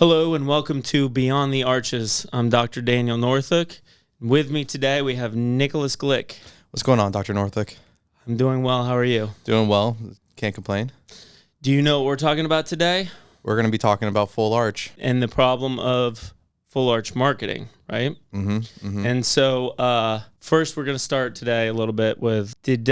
Hello and welcome to Beyond the Arches. I'm Dr. Daniel Noorthoek. With me today we have Nicholas Glick. What's going on, Dr. Noorthoek? I'm doing well. How are you? Doing well. Can't complain. Do you know what we're talking about today? We're going to be talking about full arch. And the problem of full arch marketing, right? And so first we're going to start today a little bit with, did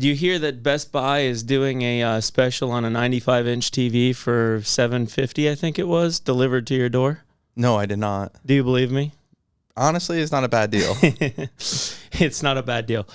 you hear that Best Buy is doing a special on a 95-inch TV for $750, I think it was, delivered to your door? No, I did not. Do you believe me? Honestly, it's not a bad deal. It's not a bad deal.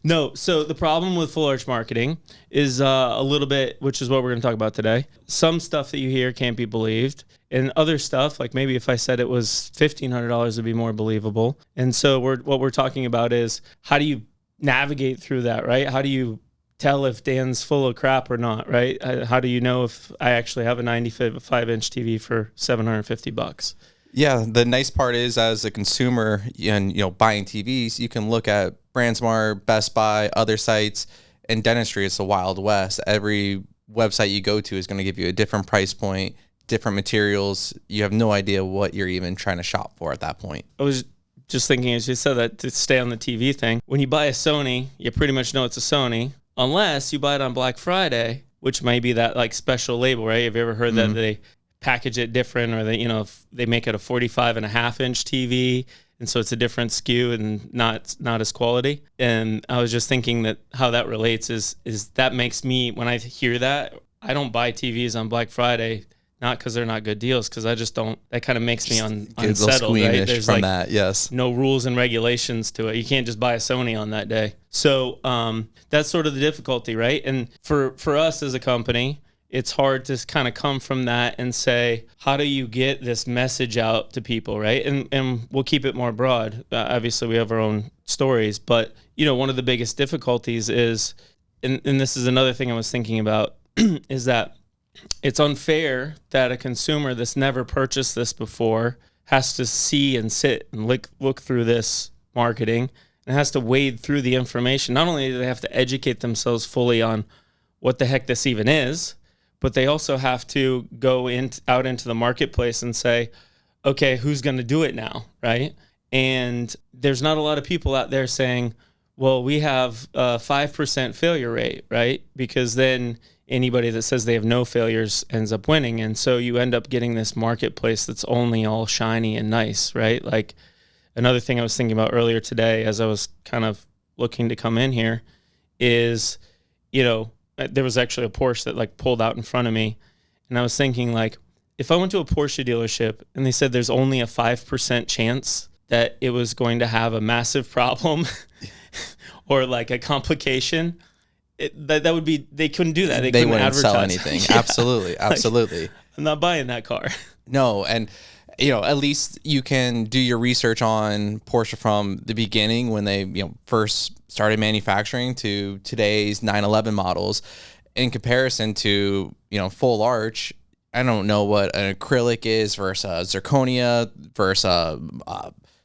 No, so the problem with full arch marketing is a little bit, which is what we're going to talk about today. Some stuff that you hear can't be believed, and other stuff, like maybe if I said it was $1,500, would be more believable. And so what we're talking about is, how do you navigate through that, right? How do you tell if Dan's full of crap or not, right? How do you know if I actually have a 95-inch TV for $750? Yeah, the nice part is, as a consumer and buying TVs, you can look at BrandSmart, Best Buy, other sites. In dentistry, it's the Wild West. Every website you go to is going to give you a different price point, different materials. You have no idea what you're even trying to shop for at that point. I was just thinking, as you said that, to stay on the TV thing, when you buy a Sony, you pretty much know it's a Sony, unless you buy it on Black Friday, which may be that like special label, right? Have you ever heard that they package it different, or if they make it a 45.5-inch TV, and so it's a different SKU and not as quality? And I was just thinking that how that relates is that makes me, when I hear that, I don't buy TVs on Black Friday, not because they're not good deals, because I just don't. That kind of makes me unsettled, right? There's from that, yes. No rules and regulations to it. You can't just buy a Sony on that day. So that's sort of the difficulty, right? And for us as a company, it's hard to kind of come from that and say, how do you get this message out to people, right? And we'll keep it more broad. Obviously, we have our own stories, but one of the biggest difficulties is, and this is another thing I was thinking about, is that it's unfair that a consumer that's never purchased this before has to see and sit and look through this marketing and has to wade through the information. Not only do they have to educate themselves fully on what the heck this even is, but they also have to go out into the marketplace and say, okay, who's going to do it now, right? And there's not a lot of people out there saying, well, we have a 5% failure rate, right? Because then anybody that says they have no failures ends up winning. And so you end up getting this marketplace that's only all shiny and nice, right? Like, another thing I was thinking about earlier today as I was kind of looking to come in here is, there was actually a Porsche that pulled out in front of me. And I was thinking, if I went to a Porsche dealership and they said there's only a 5% chance that it was going to have a massive problem or a complication, that would be, they couldn't do that. They couldn't wouldn't advertise. Sell anything. Yeah. Absolutely. Absolutely. I'm not buying that car. No. And, at least you can do your research on Porsche from the beginning when they, first started manufacturing to today's 911 models. In comparison to, full arch, I don't know what an acrylic is versus zirconia versus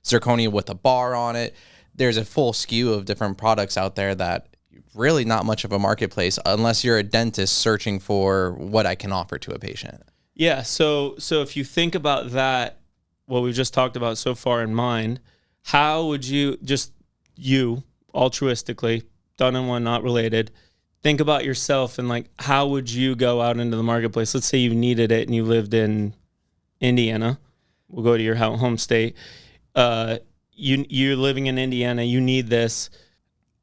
zirconia with a bar on it. There's a full SKU of different products out there that really not much of a marketplace unless you're a dentist searching for what I can offer to a patient. Yeah, so if you think about that, what we've just talked about so far in mind, how would you, altruistically, done in one, not related, think about yourself and how would you go out into the marketplace? Let's say you needed it and you lived in Indiana. We'll go to your home state. You're living in Indiana, you need this.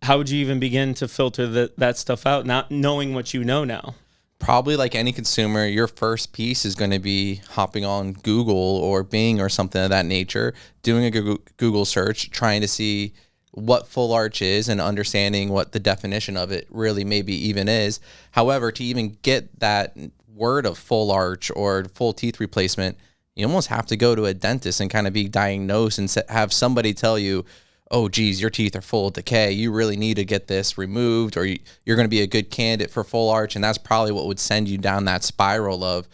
How would you even begin to filter that stuff out, not knowing what you know now? Probably like any consumer, your first piece is going to be hopping on Google or Bing or something of that nature, doing a Google search, trying to see what full arch is and understanding what the definition of it really maybe even is. However, to even get that word of full arch or full teeth replacement, you almost have to go to a dentist and kind of be diagnosed and have somebody tell you, oh, geez, your teeth are full of decay. You really need to get this removed, or you're going to be a good candidate for full arch. And that's probably what would send you down that spiral of,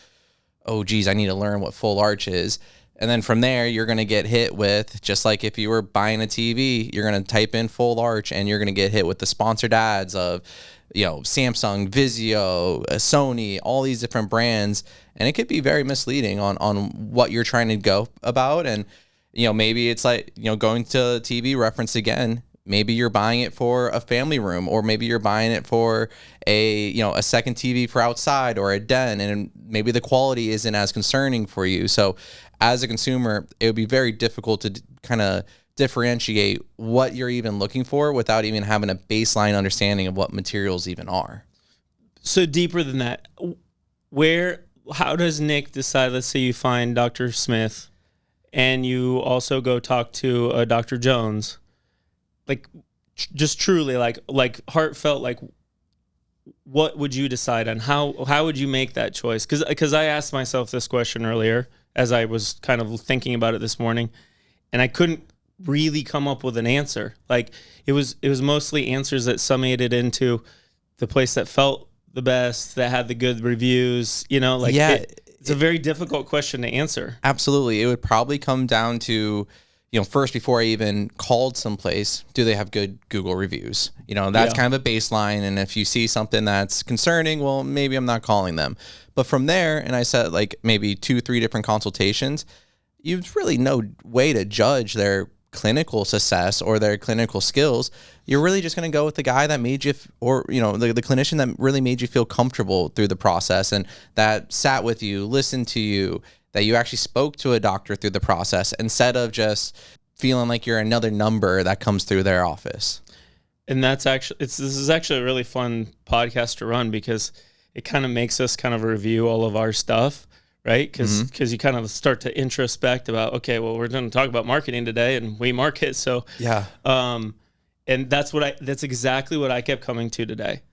oh, geez, I need to learn what full arch is. And then from there, you're going to get hit with, just like if you were buying a TV, you're going to type in full arch and you're going to get hit with the sponsored ads of, Samsung, Vizio, Sony, all these different brands. And it could be very misleading on what you're trying to go about. And, maybe it's like, going to TV reference again. Maybe you're buying it for a family room, or maybe you're buying it for a second TV for outside or a den, and maybe the quality isn't as concerning for you. So as a consumer, it would be very difficult to kind of differentiate what you're even looking for without even having a baseline understanding of what materials even are. So deeper than that, how does Nick decide, let's say you find Dr. Smith and you also go talk to Dr. Jones, like just truly like heartfelt, like what would you decide on? How would you make that choice? Because I asked myself this question earlier as I was kind of thinking about it this morning, and I couldn't really come up with an answer. Like it was mostly answers that summated into the place that felt the best, that had the good reviews, it's a very difficult question to answer. Absolutely. It would probably come down to, first, before I even called someplace, do they have good Google reviews? That's kind of a baseline. And if you see something that's concerning, well, maybe I'm not calling them. But from there, and I said like maybe 2-3 different consultations, you've really no way to judge their clinical success or their clinical skills. You're really just going to go with the guy that made you, the clinician that really made you feel comfortable through the process and that sat with you, listened to you, that you actually spoke to a doctor through the process instead of just feeling like you're another number that comes through their office. And this is actually a really fun podcast to run because it kind of makes us kind of review all of our stuff, right? Because you kind of start to introspect about, okay, well, we're going to talk about marketing today and we market. So, yeah. And that's exactly what I kept coming to today.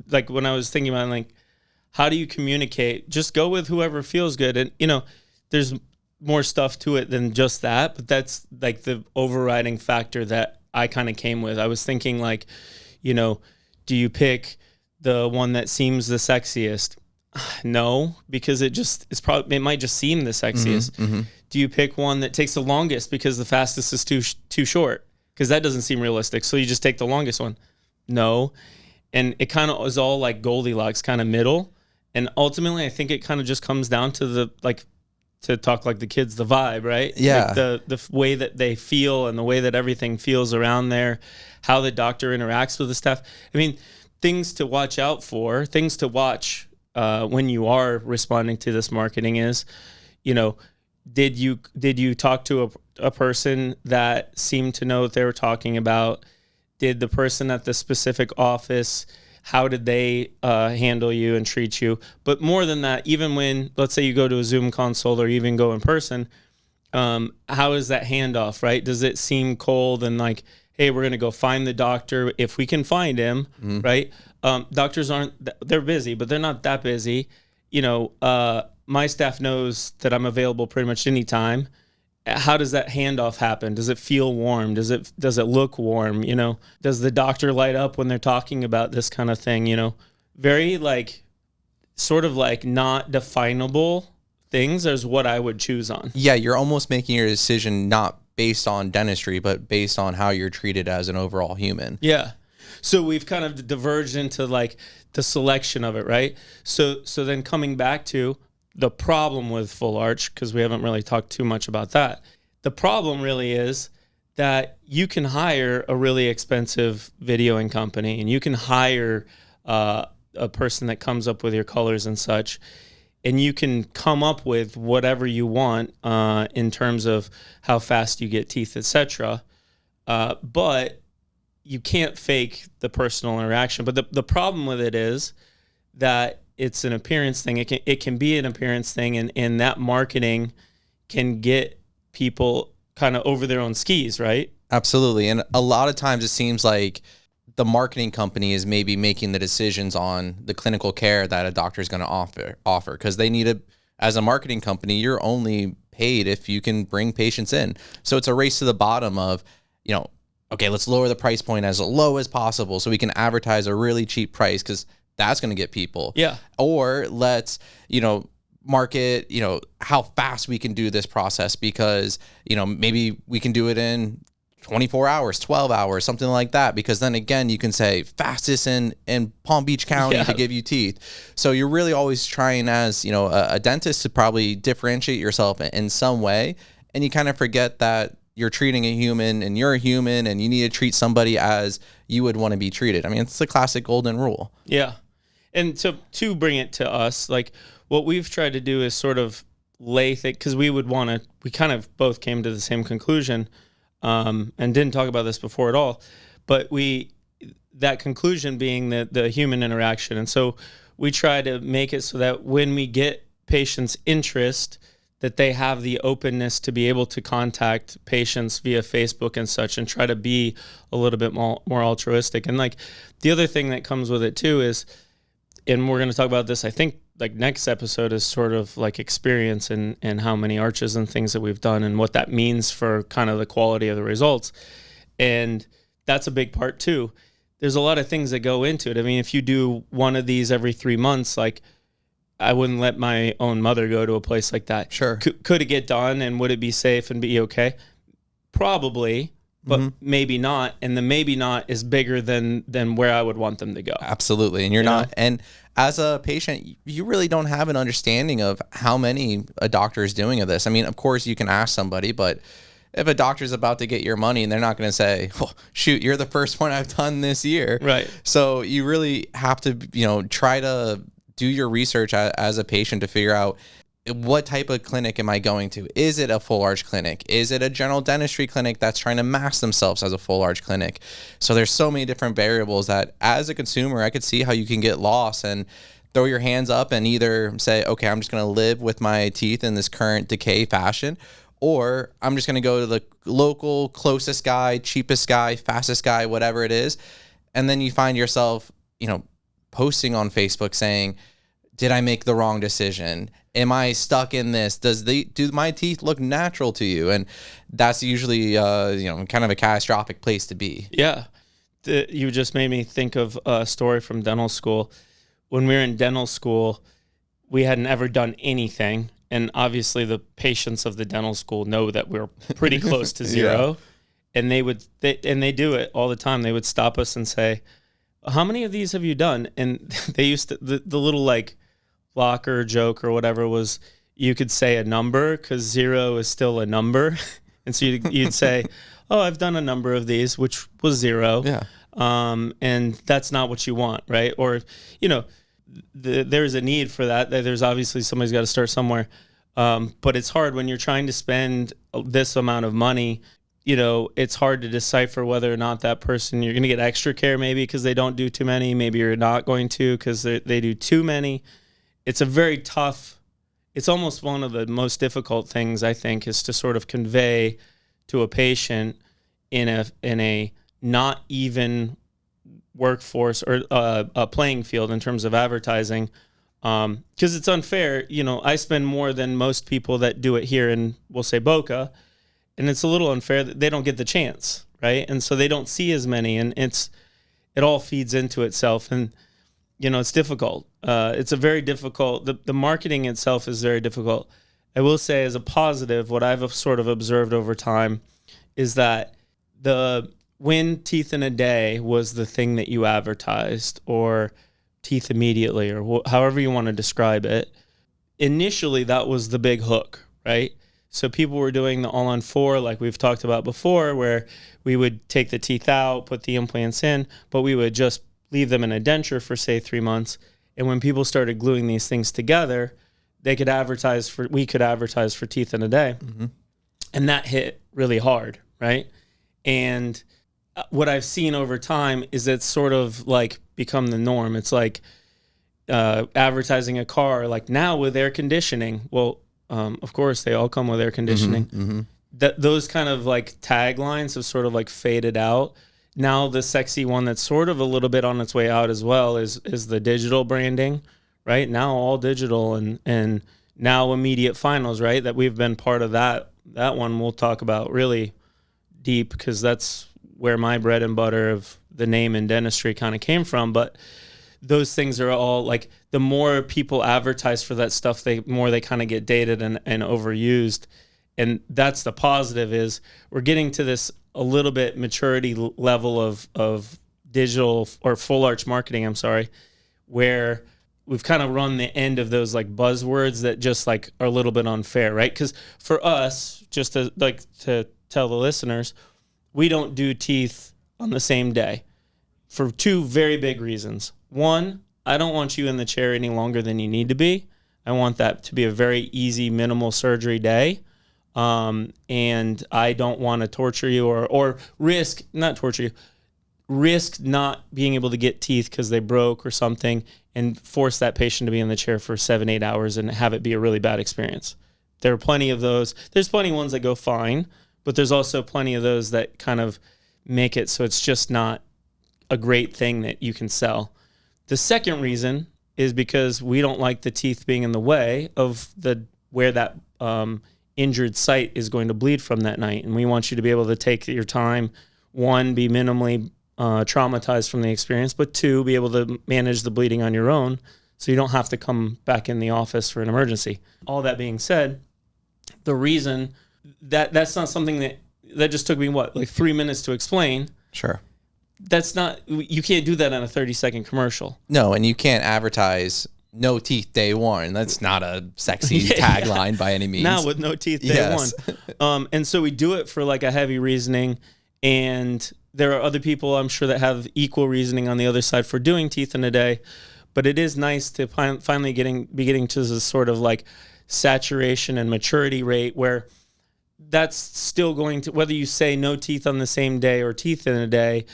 Like when I was thinking about like, how do you communicate? Just go with whoever feels good. And, there's more stuff to it than just that, but that's like the overriding factor that I kind of came with. I was thinking like, do you pick the one that seems the sexiest? No, because it might just seem the sexiest. Mm-hmm. Do you pick one that takes the longest because the fastest is too short? Because that doesn't seem realistic. So you just take the longest one. No. And it kind of is all like Goldilocks, kind of middle. And ultimately, I think it kind of just comes down to to talk like the kids, the vibe, right? Yeah. Like the way that they feel and the way that everything feels around there, how the doctor interacts with the staff. I mean, things to watch out for, things to watch when you are responding to this marketing is, did you talk to a person that seemed to know what they were talking about? Did the person at the specific office, how did they handle you and treat you? But more than that, even when, let's say you go to a Zoom consult or even go in person, how is that handoff, right? Does it seem cold and like, hey, we're going to go find the doctor if we can find him, right? Doctors they're busy, but they're not that busy. My staff knows that I'm available pretty much anytime. How does that handoff happen? Does it feel warm? Does it look warm? Does the doctor light up when they're talking about this kind of thing? Very like sort of like not definable things is what I would choose on. Yeah, you're almost making your decision not based on dentistry, but based on how you're treated as an overall human. Yeah. So we've kind of diverged into like the selection of it, right? So then coming back to the problem with full arch, because we haven't really talked too much about that. The problem really is that you can hire a really expensive videoing company and you can hire a person that comes up with your colors and such, and you can come up with whatever you want in terms of how fast you get teeth, etc. But you can't fake the personal interaction. But the problem with it is that it's an appearance thing. It can be an appearance thing, and that marketing can get people kind of over their own skis, right? Absolutely. And a lot of times it seems like the marketing company is maybe making the decisions on the clinical care that a doctor is going to offer because they need as a marketing company, you're only paid if you can bring patients in. So it's a race to the bottom of, okay, let's lower the price point as low as possible so we can advertise a really cheap price because that's going to get people. Yeah. Or let's, market, how fast we can do this process, because, maybe we can do it in 24 hours, 12 hours, something like that. Because then again, you can say fastest in Palm Beach County to give you teeth. So you're really always trying, as, a dentist, to probably differentiate yourself in some way. And you kind of forget that you're treating a human, and you're a human, and you need to treat somebody as you would want to be treated. I mean, it's the classic golden rule. Yeah. And to bring it to us, like, what we've tried to do is sort of lay things, because we kind of both came to the same conclusion, and didn't talk about this before at all, but that conclusion being the human interaction. And so we try to make it so that when we get patients' interest, that they have the openness to be able to contact patients via Facebook and such, and try to be a little bit more altruistic. And like, the other thing that comes with it too is, and we're going to talk about this, I think, like next episode, is sort of like experience and how many arches and things that we've done and what that means for kind of the quality of the results. And that's a big part too. There's a lot of things that go into it. I mean, if you do one of these every 3 months, like, I wouldn't let my own mother go to a place like that. Sure. Could it get done, and would it be safe and be okay? Probably, but maybe not. And the maybe not is bigger than where I would want them to go. Absolutely. And you're not. And as a patient, you really don't have an understanding of how many a doctor is doing of this. I mean, of course, you can ask somebody, but if a doctor's about to get your money, and they're not going to say, oh, shoot, you're the first one I've done this year. Right. So you really have to, try to do your research as a patient to figure out, what type of clinic am I going to? Is it a full arch clinic? Is it a general dentistry clinic that's trying to mask themselves as a full arch clinic? So there's so many different variables that, as a consumer, I could see how you can get lost and throw your hands up and either say, okay, I'm just going to live with my teeth in this current decay fashion, or I'm just going to go to the local closest guy, cheapest guy, fastest guy, whatever it is. And then you find yourself, posting on Facebook saying, did I make the wrong decision? Am I stuck in this? Do my teeth look natural to you? And that's usually, kind of a catastrophic place to be. Yeah. You just made me think of a story from dental school. When we were in dental school, we hadn't ever done anything. And obviously the patients of the dental school know that we're pretty close to zero. Yeah. And they do it all the time. They would stop us and say, how many of these have you done? And they used to, the little like locker joke or whatever was, you could say a number, because 0 is still a number. And so you'd say, oh, I've done a number of these, which was 0. Yeah. And that's not what you want, right? Or, there's a need for that. There's obviously, somebody's got to start somewhere. But it's hard when you're trying to spend this amount of money. It's hard to decipher whether or not that person, you're going to get extra care maybe because they don't do too many. Maybe you're not going to because they do too many. It's a very tough, it's almost one of the most difficult things, I think, is to sort of convey to a patient in a not even workforce or a playing field in terms of advertising. Because it's unfair. I spend more than most people that do it here in, we'll say, Boca. And it's a little unfair that they don't get the chance, right? And so they don't see as many, and it all feeds into itself. And, it's difficult. It's a very difficult, the marketing itself is very difficult. I will say, as a positive, what I've sort of observed over time is that the win teeth in a day was the thing that you advertised, or teeth immediately, or however you want to describe it. Initially, that was the big hook, right? So people were doing the all-on-4, like we've talked about before, where we would take the teeth out, put the implants in, but we would just leave them in a denture for, say, 3 months. And when people started gluing these things together, we could advertise for teeth in a day. Mm-hmm. And that hit really hard, right? And what I've seen over time is it's sort of like become the norm. It's like advertising a car, like now with air conditioning. Well, of course, they all come with air conditioning. Mm-hmm, mm-hmm. Those kind of like taglines have sort of like faded out. Now the sexy one that's sort of a little bit on its way out as well is the digital branding, right? Now all digital and now immediate finals, right? That we've been part of that one we'll talk about really deep, because that's where my bread and butter of the name in dentistry kind of came from. But those things are all like, the more people advertise for that stuff, the more they kind of get dated and overused. And that's the positive, is we're getting to this a little bit maturity level of digital or full arch marketing, I'm sorry, where we've kind of run the end of those like buzzwords that just like are a little bit unfair, right? Because for us, just to tell the listeners, we don't do teeth on the same day for two very big reasons. One, I don't want you in the chair any longer than you need to be. I want that to be a very easy, minimal surgery day. And I don't want to torture you or risk not being able to get teeth because they broke or something, and force that patient to be in the chair for 7-8 hours and have it be a really bad experience. There are plenty of those. There's plenty of ones that go fine, but there's also plenty of those that kind of make it so it's just not a great thing that you can sell. The second reason is because we don't like the teeth being in the way of where that injured site is going to bleed from that night. And we want you to be able to take your time, one, be minimally traumatized from the experience, but two, be able to manage the bleeding on your own so you don't have to come back in the office for an emergency. All that being said, the reason that's not something that just took me, like 3 minutes to explain. Sure. That's not, you can't do that on a 30-second commercial. No, and you can't advertise no teeth day one. That's not a sexy tagline by any means. Not with no teeth day one. And so we do it for like a heavy reasoning, and there are other people I'm sure that have equal reasoning on the other side for doing teeth in a day. But it is nice to finally be getting to this sort of like saturation and maturity rate where that's still going to, whether you say no teeth on the same day or teeth in a day,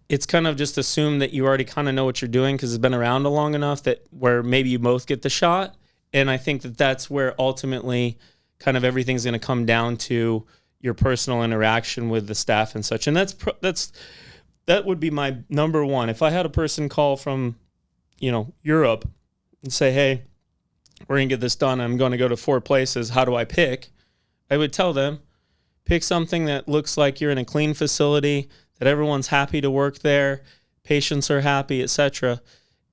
it's kind of just assume that you already kind of know what you're doing because it's been around long enough that where maybe you both get the shot. And I think that that's where ultimately kind of everything's going to come down to your personal interaction with the staff and such. And that would be my number one. If I had a person call from, Europe and say, hey, we're going to get this done. I'm going to go to 4 places. How do I pick? I would tell them, pick something that looks like you're in a clean facility, that everyone's happy to work there, patients are happy, etc.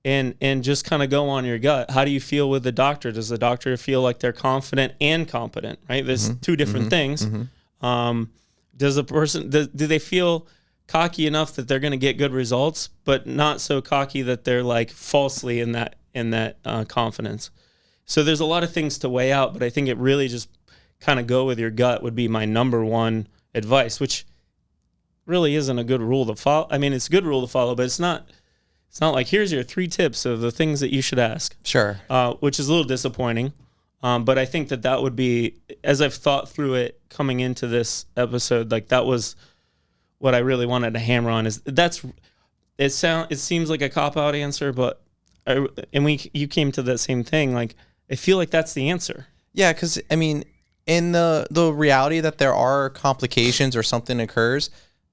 And just kind of go on your gut. How do you feel with the doctor? Does the doctor feel like they're confident and competent, right? There's two different things. Does the person, do they feel cocky enough that they're going to get good results, but not so cocky that they're like falsely in that confidence? So there's a lot of things to weigh out, but I think it really just kind of go with your gut would be my number one advice, which really isn't a good rule to follow. I mean, it's a good rule to follow, but it's not like here's your 3 tips of the things that you should ask. Sure. Which is a little disappointing. But I think that would be, as I've thought through it coming into this episode, like that was what I really wanted to hammer on is it seems like a cop-out answer, but you came to that same thing. Like, I feel like that's the answer. Yeah. 'Cause I mean, in the reality that there are complications or something occurs,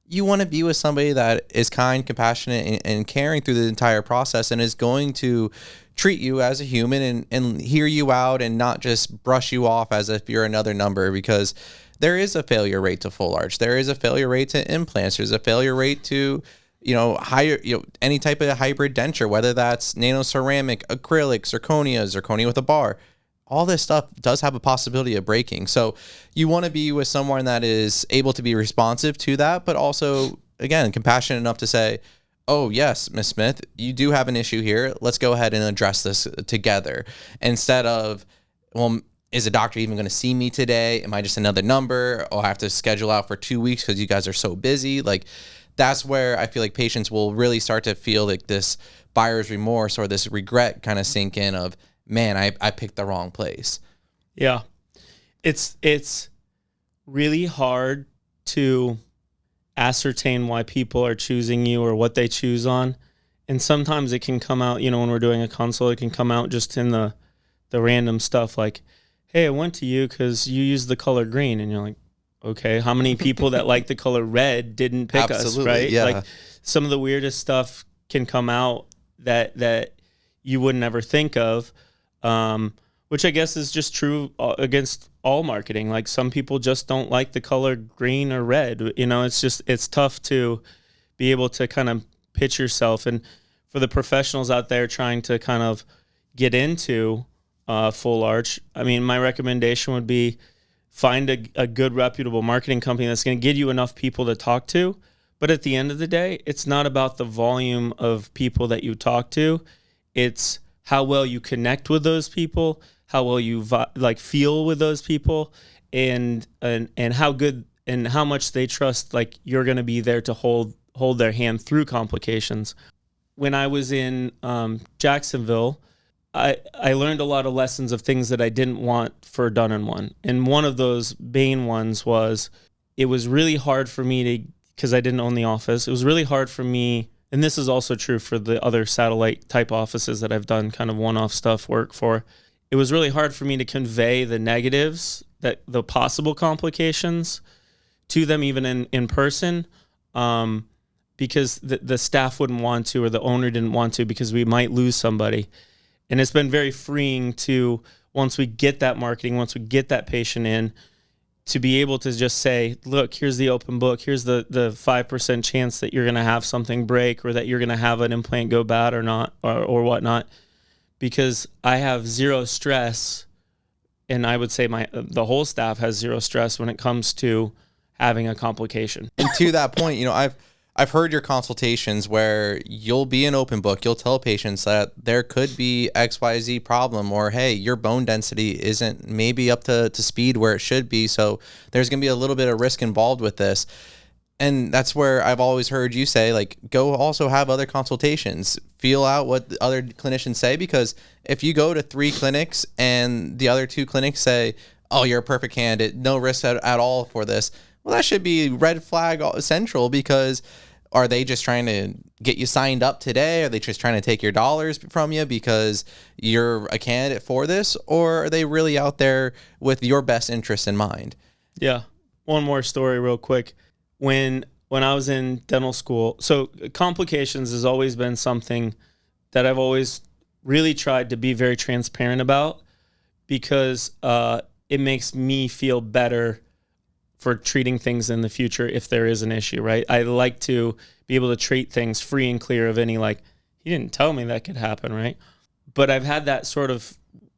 you want to be with somebody that is kind, compassionate, and caring through the entire process and is going to treat you as a human and hear you out and not just brush you off as if you're another number, because there is a failure rate to full arch. There is a failure rate to implants. There's a failure rate to, any type of hybrid denture, whether that's nanoceramic, acrylic, zirconia with a bar. All this stuff does have a possibility of breaking. So you want to be with someone that is able to be responsive to that, but also, again, compassionate enough to say, oh, yes, Ms. Smith, you do have an issue here. Let's go ahead and address this together. Instead of, well, is a doctor even going to see me today? Am I just another number? Oh, I have to schedule out for 2 weeks because you guys are so busy. Like, that's where I feel like patients will really start to feel like this buyer's remorse or this regret kind of sink in of, man, I picked the wrong place. Yeah. It's really hard to ascertain why people are choosing you or what they choose on. And sometimes it can come out, when we're doing a consult, it can come out just in the random stuff like, hey, I went to you because you used the color green. And you're like, okay, how many people that like the color red didn't pick us, right? Yeah. Like some of the weirdest stuff can come out that you would never think of. Which I guess is just true against all marketing. Like some people just don't like the color green or red. It's tough to be able to kind of pitch yourself. And for the professionals out there trying to kind of get into full arch, I mean, my recommendation would be find a good reputable marketing company that's going to get you enough people to talk to. But at the end of the day, it's not about the volume of people that you talk to. It's how well you connect with those people, how well you feel with those people, and how good and how much they trust like you're going to be there to hold their hand through complications. When I was in Jacksonville, I learned a lot of lessons of things that I didn't want for done in one. And one of those main ones was it was really hard for me to, because I didn't own the office, it was really hard for me, and this is also true for the other satellite type offices that I've done kind of one-off stuff work for. It was really hard for me to convey the negatives, that the possible complications to them even in person, because the staff wouldn't want to, or the owner didn't want to, because we might lose somebody. And it's been very freeing to, once we get that marketing, once we get that patient in, to be able to just say, look, here's the open book. Here's the 5% chance that you're going to have something break, or that you're going to have an implant go bad or not, or whatnot. Because I have zero stress, and I would say the whole staff has zero stress when it comes to having a complication. And to that point, you know, I've heard your consultations where you'll be an open book. You'll tell patients that there could be XYZ problem, or, hey, your bone density isn't maybe up to speed where it should be. So there's going to be a little bit of risk involved with this. And that's where I've always heard you say, like, go also have other consultations, feel out what the other clinicians say, because if you go to 3 clinics and the other 2 clinics say, oh, you're a perfect candidate, no risk at all for this, well, that should be red flag central, because are they just trying to get you signed up today? Are they just trying to take your dollars from you because you're a candidate for this? Or are they really out there with your best interest in mind? Yeah. One more story real quick. When I was in dental school, so complications has always been something that I've always really tried to be very transparent about, because it makes me feel better for treating things in the future if there is an issue, right? I like to be able to treat things free and clear of any, like, he didn't tell me that could happen, right? But I've had that sort of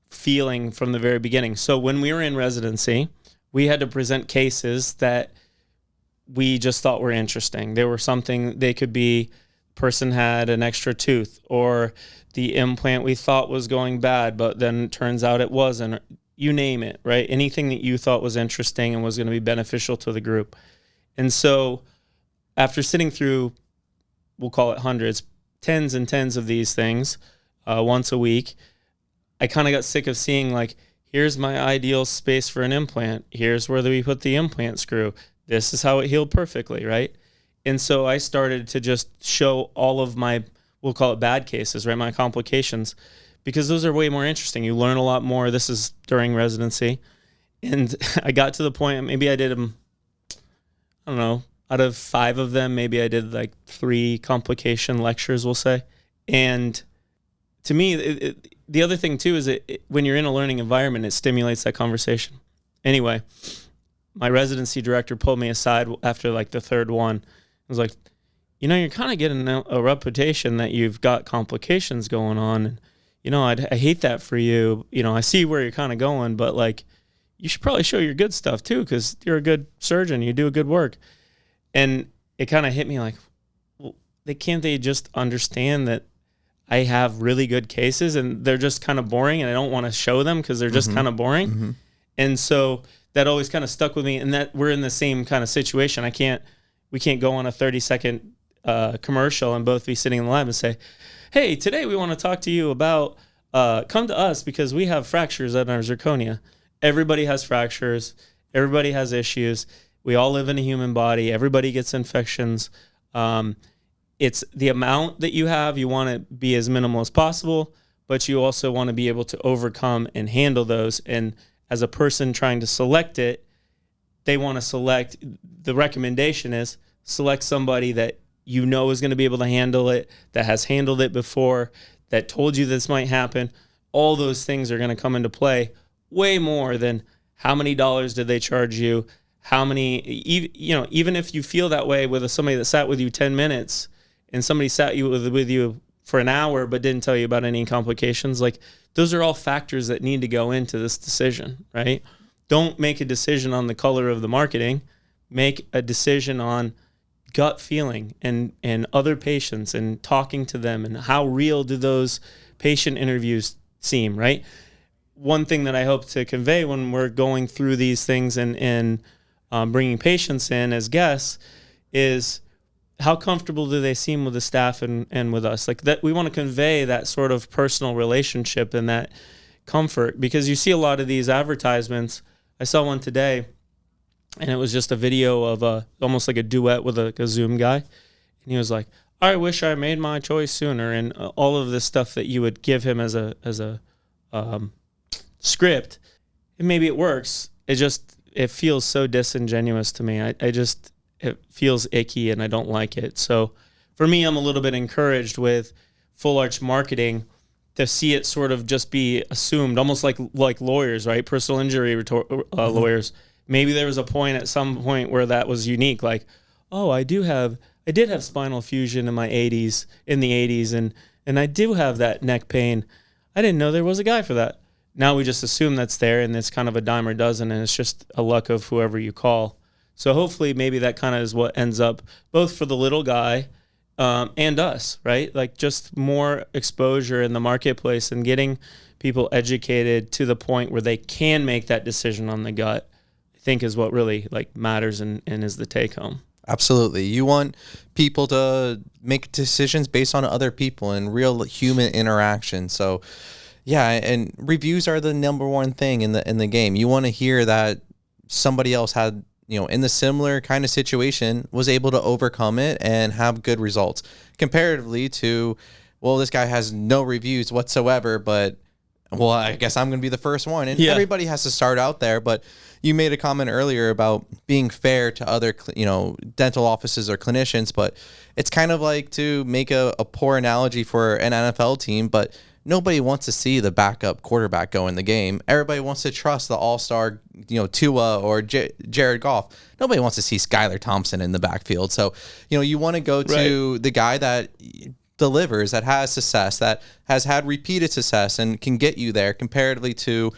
feeling from the very beginning. So when we were in residency, we had to present cases that we just thought were interesting. There were something, they could be, person had an extra tooth, or the implant we thought was going bad, but then turns out it wasn't. You name it, right? Anything that you thought was interesting and was going to be beneficial to the group. And so after sitting through, we'll call it hundreds, tens and tens of these things once a week, I kind of got sick of seeing, like, here's my ideal space for an implant. Here's where we put the implant screw. This is how it healed perfectly, right? And so I started to just show all of my, we'll call it bad cases, right? My complications, because those are way more interesting. You learn a lot more. This is during residency. And I got to the point, maybe I did them, I don't know, out of 5 of them, maybe I did like 3 complication lectures, we'll say. And to me, the other thing too is when you're in a learning environment, it stimulates that conversation. Anyway, my residency director pulled me aside after like the 3rd one. I was like, you know, you're kind of getting a reputation that you've got complications going on. And, you know, I hate that for you. You know, I see where you're kind of going, but like, you should probably show your good stuff too, because you're a good surgeon. You do good work. And it kind of hit me like, well, can't they just understand that I have really good cases and they're just kind of boring, and I don't want to show them because they're just kind of boring. Mm-hmm. And so that always kind of stuck with me, and that we're in the same kind of situation. We can't go on a 30-second commercial and both be sitting in the lab and say, hey, today we want to talk to you about, come to us because we have fractures at our zirconia. Everybody has fractures. Everybody has issues. We all live in a human body. Everybody gets infections. It's the amount that you have. You want to be as minimal as possible, but you also want to be able to overcome and handle those. And as a person trying to select it, they want to select, the recommendation is select somebody that you know is going to be able to handle it, that has handled it before, that told you this might happen. All those things are going to come into play way more than how many dollars did they charge you, how many, even if you feel that way with somebody that sat with you 10 minutes and somebody sat with you for an hour but didn't tell you about any complications. Like, those are all factors that need to go into this decision, right? Don't make a decision on the color of the marketing. Make a decision on gut feeling and other patients and talking to them, and how real do those patient interviews seem, right? One thing that I hope to convey when we're going through these things and bringing patients in as guests is, how comfortable do they seem with the staff and with us? Like, that, we want to convey that sort of personal relationship and that comfort, because you see a lot of these advertisements. I saw one today, and it was just a video of almost like a duet with a Zoom guy. And he was like, I wish I made my choice sooner. And all of this stuff that you would give him as a script, and maybe it works. It feels so disingenuous to me. It feels icky, and I don't like it. So for me, I'm a little bit encouraged with full arch marketing to see it sort of just be assumed, almost like lawyers, right? Personal injury lawyers. Maybe there was a point at some point where that was unique. Like, oh, I did have spinal fusion in the 80s, and I do have that neck pain. I didn't know there was a guy for that. Now we just assume that's there, and it's kind of a dime or dozen, and it's just a luck of whoever you call. So hopefully maybe that kind of is what ends up both for the little guy and us, right? Like, just more exposure in the marketplace and getting people educated to the point where they can make that decision on the gut, I think is what really like matters and is the take home. Absolutely. You want people to make decisions based on other people and real human interaction. So yeah, and reviews are the number one thing in the game. You want to hear that somebody else had, in the similar kind of situation, was able to overcome it and have good results comparatively to, well, this guy has no reviews whatsoever, but well, I guess I'm going to be the first one. And everybody has to start out there. But you made a comment earlier about being fair to other, dental offices or clinicians, but it's kind of like, to make a poor analogy for an NFL team, but nobody wants to see the backup quarterback go in the game. Everybody wants to trust the all-star, Tua or Jared Goff. Nobody wants to see Skylar Thompson in the backfield. So, you want to go to the guy that delivers, that has success, that has had repeated success and can get you there, comparatively to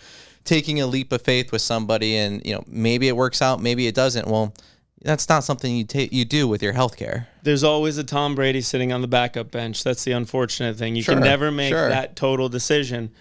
taking a leap of faith with somebody and, maybe it works out, maybe it doesn't. Well, that's not something you do with your healthcare. There's always a Tom Brady sitting on the backup bench. That's the unfortunate thing. You can never make that total decision.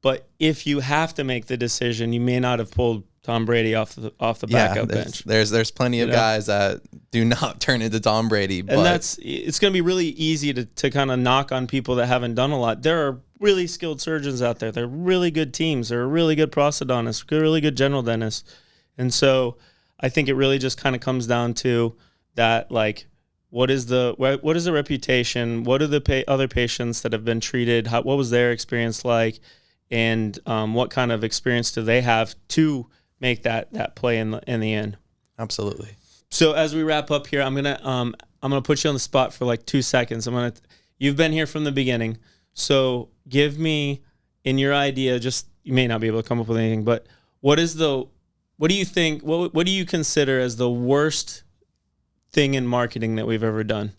But if you have to make the decision, you may not have pulled Tom Brady off the backup bench. There's plenty of guys that do not turn into Tom Brady. But and it's going to be really easy to kind of knock on people that haven't done a lot. There are really skilled surgeons out there. They're really good teams. They're really good prosthodontists, really good general dentists. And so I think it really just kind of comes down to that, like, what is the reputation? What are the other patients that have been treated? What was their experience like? And what kind of experience do they have to make that play in the end? Absolutely. So as we wrap up here, I'm gonna put you on the spot for like 2 seconds. You've been here from the beginning, so give me, in your idea, just, you may not be able to come up with anything, but what do you think? What do you consider as the worst thing in marketing that we've ever done?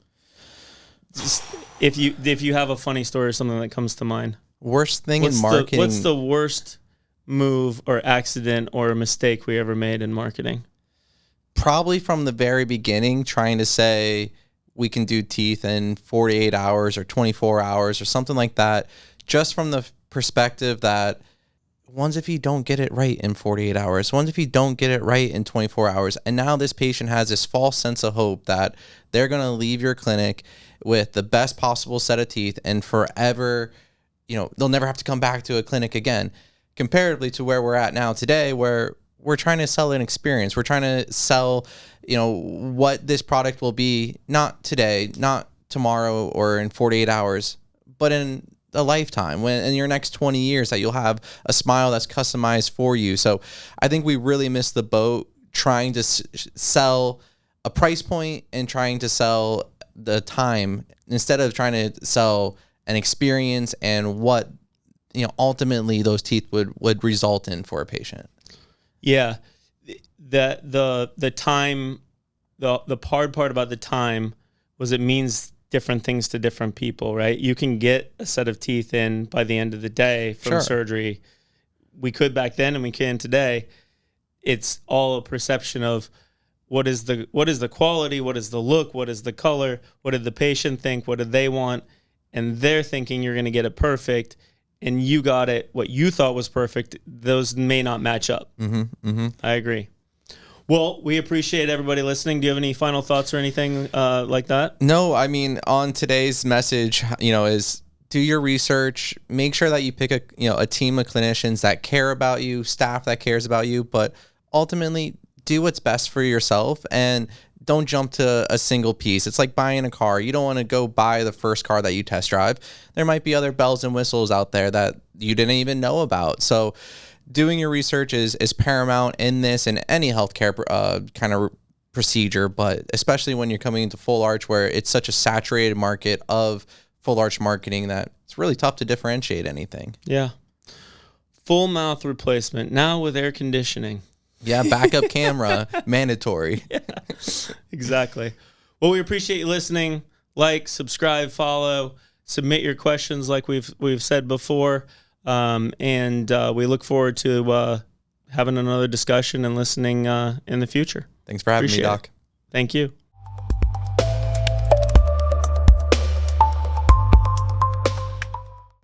Just, if you have a funny story or something that comes to mind. Worst thing in marketing. What's the worst move or accident or mistake we ever made in marketing? Probably from the very beginning, trying to say we can do teeth in 48 hours or 24 hours or something like that, just from the perspective that, one's if you don't get it right in 48 hours, one's if you don't get it right in 24 hours. And now this patient has this false sense of hope that they're going to leave your clinic with the best possible set of teeth and forever, they'll never have to come back to a clinic again. Comparatively to where we're at now today, where we're trying to sell an experience. We're trying to sell, what this product will be, not today, not tomorrow or in 48 hours, but in a lifetime, when in your next 20 years, that you'll have a smile that's customized for you. So I think we really missed the boat trying to sell a price point and trying to sell the time, instead of trying to sell an experience and what, ultimately those teeth would result in for a patient. Yeah. The time, the hard part about the time was it means different things to different people, right? You can get a set of teeth in by the end of the day from surgery. We could back then and we can today. It's all a perception of what is the quality, what is the look, what is the color, what did the patient think, what did they want, and they're thinking you're going to get it perfect, and you got it what you thought was perfect. Those may not match up. I agree. Well, we appreciate everybody listening. Do you have any final thoughts or anything like that? No, I mean, on today's message, is do your research, make sure that you pick a team of clinicians that care about you, staff that cares about you, but ultimately do what's best for yourself and don't jump to a single piece. It's like buying a car. You don't want to go buy the first car that you test drive. There might be other bells and whistles out there that you didn't even know about. So doing your research is paramount in this and any healthcare kind of procedure, but especially when you're coming into full arch where it's such a saturated market of full arch marketing that it's really tough to differentiate anything. Yeah. Full mouth replacement now with air conditioning. Yeah, backup camera, mandatory. Yeah, exactly. Well, we appreciate you listening. Like, subscribe, follow, submit your questions like we've said before. And we look forward to having another discussion and listening in the future. Thanks for having me, Doc. Thank you.